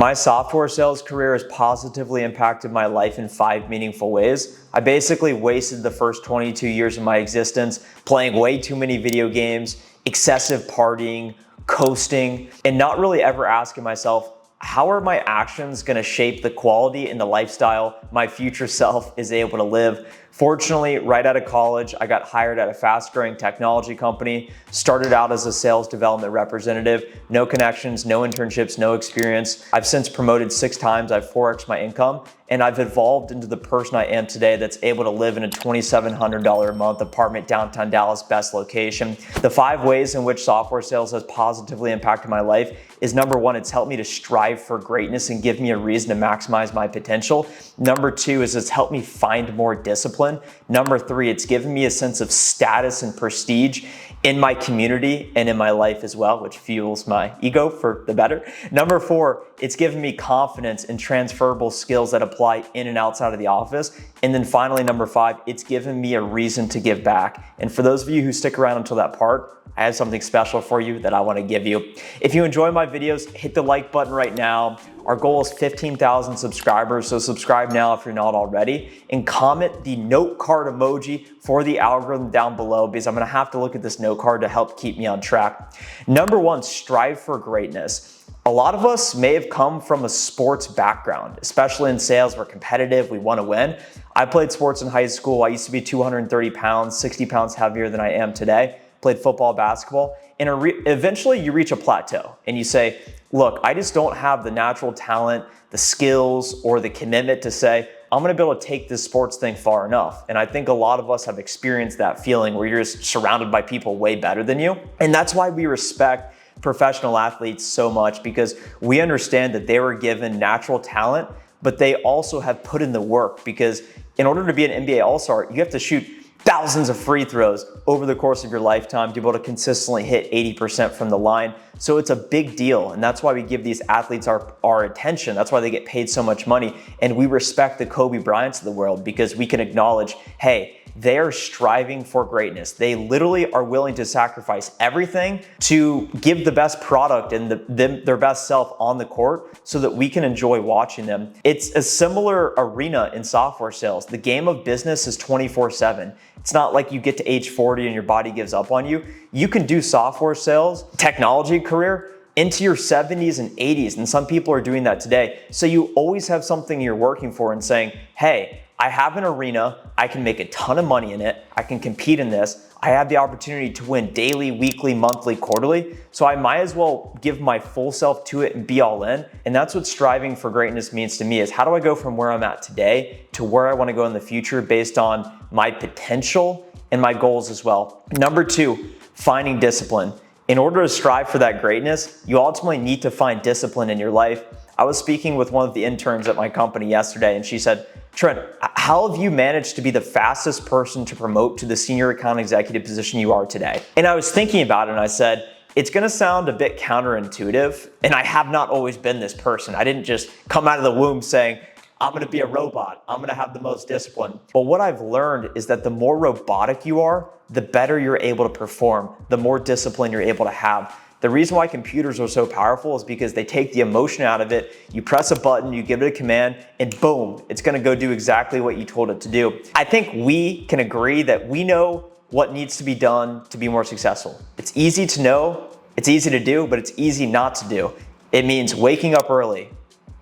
My software sales career has positively impacted my life in 5 meaningful ways. I basically wasted the first 22 years of my existence playing way too many video games, excessive partying, coasting, and not really ever asking myself, how are my actions gonna shape the quality and the lifestyle my future self is able to live? Fortunately, right out of college, I got hired at a fast-growing technology company, started out as a sales development representative, no connections, no internships, no experience. I've since promoted 6 times, I've 4x my income, and I've evolved into the person I am today that's able to live in a $2,700 a month apartment downtown Dallas, best location. The 5 ways in which software sales has positively impacted my life is number 1, it's helped me to strive for greatness and give me a reason to maximize my potential. Number 2 is it's helped me find more discipline. Number 3, it's given me a sense of status and prestige in my community and in my life as well, which fuels my ego for the better. Number 4, it's given me confidence and transferable skills that apply in and outside of the office. And then finally, number 5, it's given me a reason to give back. And for those of you who stick around until that part, I have something special for you that I want to give you. If you enjoy my videos, hit the like button right now. Our goal is 15,000 subscribers, so subscribe now if you're not already, and comment the note card emoji for the algorithm down below, because I'm gonna have to look at this note card to help keep me on track. Number 1, strive for greatness. A lot of us may have come from a sports background, especially in sales. We're competitive, we wanna win. I played sports in high school. I used to be 230 pounds, 60 pounds heavier than I am today. Played football, basketball, and eventually you reach a plateau and you say, look, I just don't have the natural talent, the skills, or the commitment to say, I'm gonna be able to take this sports thing far enough. And I think a lot of us have experienced that feeling where you're just surrounded by people way better than you. And that's why we respect professional athletes so much, because we understand that they were given natural talent, but they also have put in the work, because in order to be an NBA All-Star, you have to shoot thousands of free throws over the course of your lifetime to be able to consistently hit 80% from the line. So it's a big deal. And that's why we give these athletes our attention. That's why they get paid so much money. And we respect the Kobe Bryants of the world, because we can acknowledge, hey, they're striving for greatness. They literally are willing to sacrifice everything to give the best product and their best self on the court so that we can enjoy watching them. It's a similar arena in software sales. The game of business is 24/7. It's not like you get to age 40 and your body gives up on you. You can do software sales, technology career, into your 70s and 80s, and some people are doing that today. So you always have something you're working for and saying, hey, I have an arena, I can make a ton of money in it, I can compete in this, I have the opportunity to win daily, weekly, monthly, quarterly, so I might as well give my full self to it and be all in. And that's what striving for greatness means to me, is how do I go from where I'm at today to where I want to go in the future based on my potential and my goals as well. Number 2, finding discipline. In order to strive for that greatness, you ultimately need to find discipline in your life. I was speaking with one of the interns at my company yesterday, and she said, Trent, how have you managed to be the fastest person to promote to the senior account executive position you are today? And I was thinking about it, and I said, it's gonna sound a bit counterintuitive, and I have not always been this person. I didn't just come out of the womb saying, I'm gonna be a robot, I'm gonna have the most discipline. But what I've learned is that the more robotic you are, the better you're able to perform, the more discipline you're able to have. The reason why computers are so powerful is because they take the emotion out of it. You press a button, you give it a command, and boom, it's gonna go do exactly what you told it to do. I think we can agree that we know what needs to be done to be more successful. It's easy to know, it's easy to do, but it's easy not to do. It means waking up early,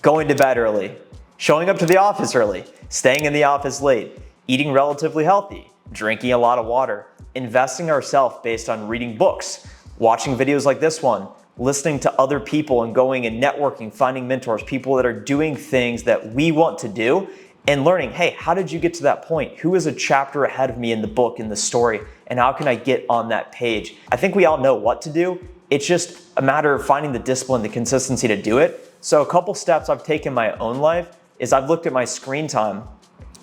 going to bed early, showing up to the office early, staying in the office late, eating relatively healthy, drinking a lot of water, investing ourselves based on reading books, watching videos like this one, listening to other people and going and networking, finding mentors, people that are doing things that we want to do, and learning, hey, how did you get to that point? Who is a chapter ahead of me in the book, in the story, and how can I get on that page? I think we all know what to do. It's just a matter of finding the discipline, the consistency to do it. So a couple steps I've taken in my own life is I've looked at my screen time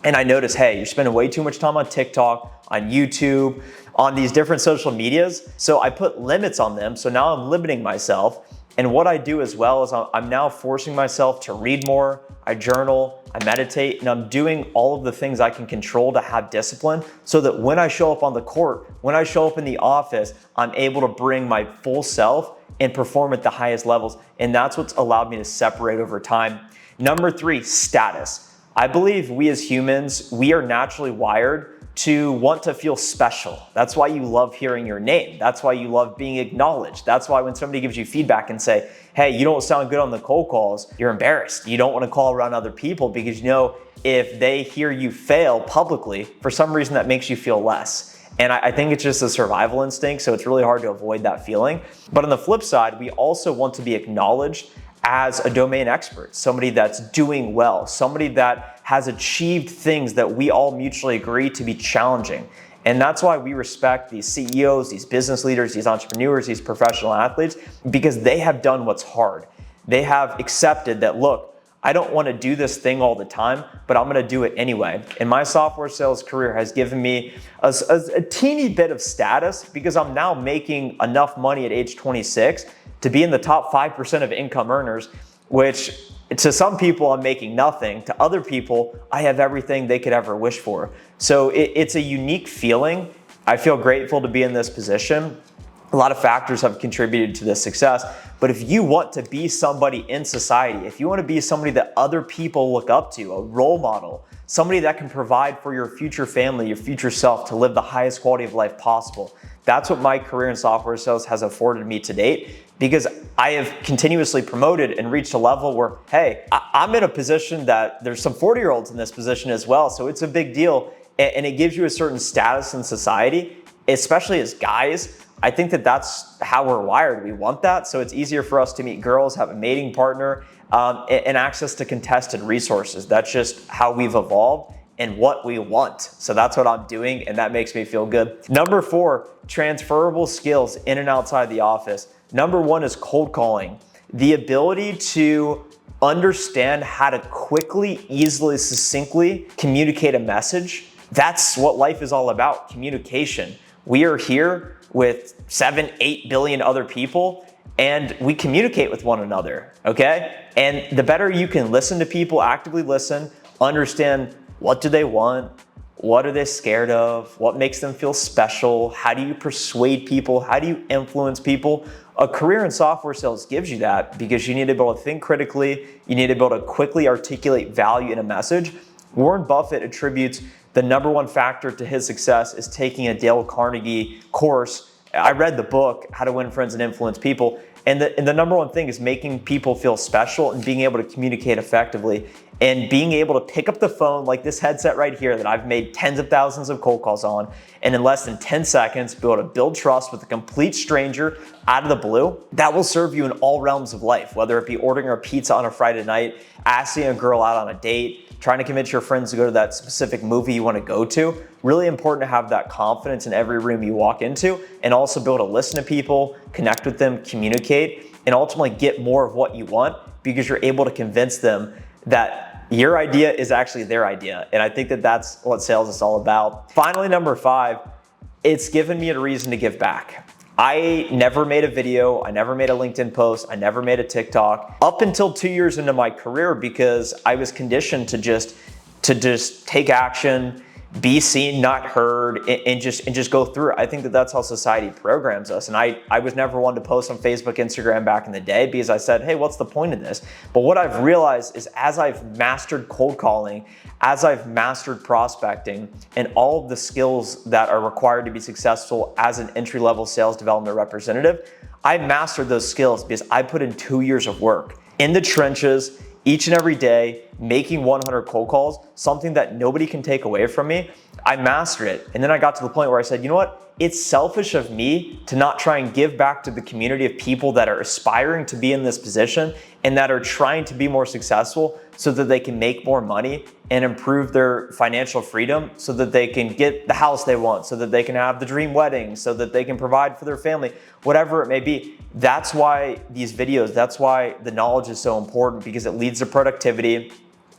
and I noticed, hey, you're spending way too much time on TikTok, on YouTube, on these different social medias. So I put limits on them. So now I'm limiting myself. And what I do as well is I'm now forcing myself to read more, I journal, I meditate, and I'm doing all of the things I can control to have discipline so that when I show up on the court, when I show up in the office, I'm able to bring my full self and perform at the highest levels. And that's what's allowed me to separate over time. Number 3, status. I believe we as humans, we are naturally wired to want to feel special. That's why you love hearing your name. That's why you love being acknowledged. That's why when somebody gives you feedback and say, hey, you don't sound good on the cold calls, you're embarrassed. You don't want to call around other people because you know if they hear you fail publicly, for some reason that makes you feel less. And I think it's just a survival instinct, so it's really hard to avoid that feeling. But on the flip side, we also want to be acknowledged as a domain expert, somebody that's doing well, somebody that has achieved things that we all mutually agree to be challenging. And that's why we respect these CEOs, these business leaders, these entrepreneurs, these professional athletes, because they have done what's hard. They have accepted that, look, I don't want to do this thing all the time, but I'm going to do it anyway. And my software sales career has given me a teeny bit of status because I'm now making enough money at age 26 to be in the top 5% of income earners, which to some people I'm making nothing. To other people, I have everything they could ever wish for. So it's a unique feeling. I feel grateful to be in this position. A lot of factors have contributed to this success, but if you want to be somebody in society, if you want to be somebody that other people look up to, a role model, somebody that can provide for your future family, your future self to live the highest quality of life possible, that's what my career in software sales has afforded me to date, because I have continuously promoted and reached a level where, hey, I'm in a position that there's some 40-year-olds in this position as well, so it's a big deal, and it gives you a certain status in society, especially as guys. I think that that's how we're wired. We want that. So it's easier for us to meet girls, have a mating partner, and access to contested resources. That's just how we've evolved and what we want. So that's what I'm doing, and that makes me feel good. Number 4, transferable skills in and outside the office. Number 1 is cold calling. The ability to understand how to quickly, easily, succinctly communicate a message. That's what life is all about, communication. We are here with 7-8 billion other people, and we communicate with one another, okay? And the better you can listen to people, actively listen, understand what do they want, what are they scared of, what makes them feel special, how do you persuade people, how do you influence people? A career in software sales gives you that because you need to be able to think critically, you need to be able to quickly articulate value in a message. Warren Buffett attributes the number 1 factor to his success is taking a Dale Carnegie course. I read the book, How to Win Friends and Influence People, and the number 1 thing is making people feel special and being able to communicate effectively and being able to pick up the phone like this headset right here that I've made tens of thousands of cold calls on, and in less than 10 seconds be able to build trust with a complete stranger out of the blue. That will serve you in all realms of life, whether it be ordering a pizza on a Friday night, asking a girl out on a date, trying to convince your friends to go to that specific movie you want to go to. Really important to have that confidence in every room you walk into, and also be able to listen to people, connect with them, communicate, and ultimately get more of what you want because you're able to convince them that your idea is actually their idea. And I think that that's what sales is all about. Finally, number 5, it's given me a reason to give back. I never made a video, I never made a LinkedIn post, I never made a TikTok up until 2 years into my career because I was conditioned to just take action, be seen, not heard, and just go through it. I think that that's how society programs us. And I was never one to post on Facebook, Instagram back in the day because I said, hey, what's the point of this? But what I've realized is as I've mastered cold calling, as I've mastered prospecting and all of the skills that are required to be successful as an entry-level sales development representative, I mastered those skills because I put in 2 years of work in the trenches, each and every day, making 100 cold calls, something that nobody can take away from me. I mastered it. And then I got to the point where I said, you know what? It's selfish of me to not try and give back to the community of people that are aspiring to be in this position and that are trying to be more successful so that they can make more money and improve their financial freedom so that they can get the house they want, so that they can have the dream wedding, so that they can provide for their family, whatever it may be. That's why these videos, that's why the knowledge is so important, because it leads to productivity,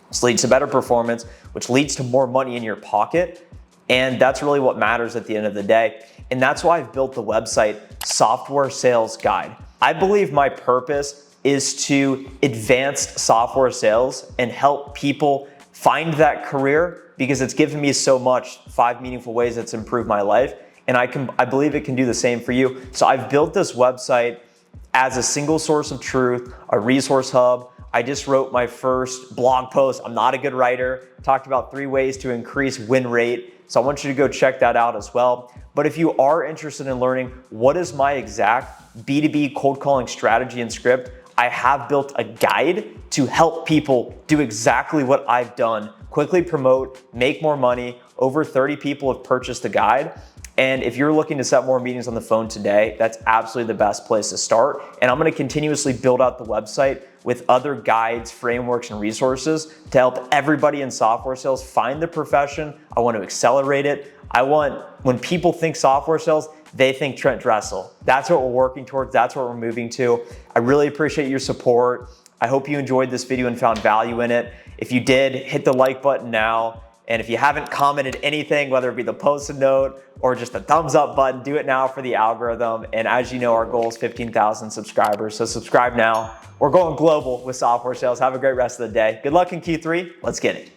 this leads to better performance, which leads to more money in your pocket. And that's really what matters at the end of the day. And that's why I've built the website Software Sales Guide. I believe my purpose is to advance software sales and help people find that career because it's given me so much, 5 meaningful ways that's improved my life. And I believe it can do the same for you. So I've built this website as a single source of truth, a resource hub. I just wrote my first blog post. I'm not a good writer. Talked about 3 ways to increase win rate. So I want you to go check that out as well. But if you are interested in learning what is my exact B2B cold calling strategy and script, I have built a guide to help people do exactly what I've done. Quickly promote, make more money. Over 30 people have purchased the guide. And if you're looking to set more meetings on the phone today, that's absolutely the best place to start. And I'm gonna continuously build out the website with other guides, frameworks, and resources to help everybody in software sales find the profession. I want to accelerate it. I want, when people think software sales, they think Trent Dressel. That's what we're working towards. That's what we're moving to. I really appreciate your support. I hope you enjoyed this video and found value in it. If you did, hit the like button now. And if you haven't commented anything, whether it be the post-it note or just the thumbs up button, do it now for the algorithm. And as you know, our goal is 15,000 subscribers. So subscribe now. We're going global with software sales. Have a great rest of the day. Good luck in Q3. Let's get it.